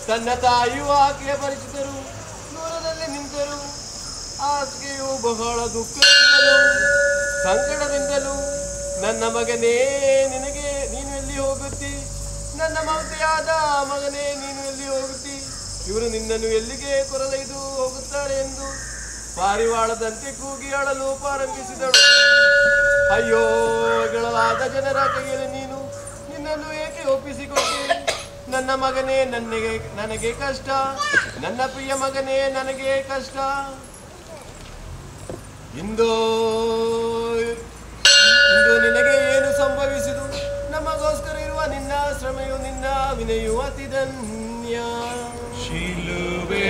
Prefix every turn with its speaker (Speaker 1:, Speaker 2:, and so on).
Speaker 1: ತನ್ನ ತಾಯಿಯು ಆಕೆಯ ಪರಿಚಿತರು ದೂರದಲ್ಲಿ ನಿಂತರು. ಆಕೆಯು ಬಹಳ ದುಃಖದಿಂದಲೂ ಸಂಕಟದಿಂದಲೂ, ನನ್ನ ಮಗನೇ ನೀನು ಎಲ್ಲಿ ಹೋಗುತ್ತಿ, ನನ್ನ ಮಮತೆಯಾದ ಮಗನೇ ನೀನು ಎಲ್ಲಿ ಹೋಗುತ್ತಿ, ಇವರು ನಿನ್ನನ್ನು ಎಲ್ಲಿಗೆ ಕೊರಲೈದು ಹೋಗುತ್ತಾರೆ ಎಂದು ಪಾರಿವಾಳದಂತೆ ಕೂಗಿ ಅಳಲು ಪ್ರಾರಂಭಿಸಿದಳು. ಅಯ್ಯೋ ಗಳವಾದ ಜನರ ಕೈಯಲ್ಲಿ ನಿನ್ನನ್ನು ಏಕೆ ಒಪ್ಪಿಸಿಕೊಟ್ಟೆ? ನನ್ನ ಮಗನೇ ನನಗೆ ಕಷ್ಟ, ನನ್ನ ಪ್ರಿಯ ಮಗನೇ ನನಗೆ ಕಷ್ಟ. ಇಂದು ನಿನಗೆ ಏನು ಸಂಭವಿಸಿದು? ನಮಗೋಸ್ಕರ ಇರುವ ನಿನ್ನ ಶ್ರಮೆಯು ನಿನ್ನ ವಿನಯು ಅತಿ ಧನ್ಯ. ಶಿಲುಬೆ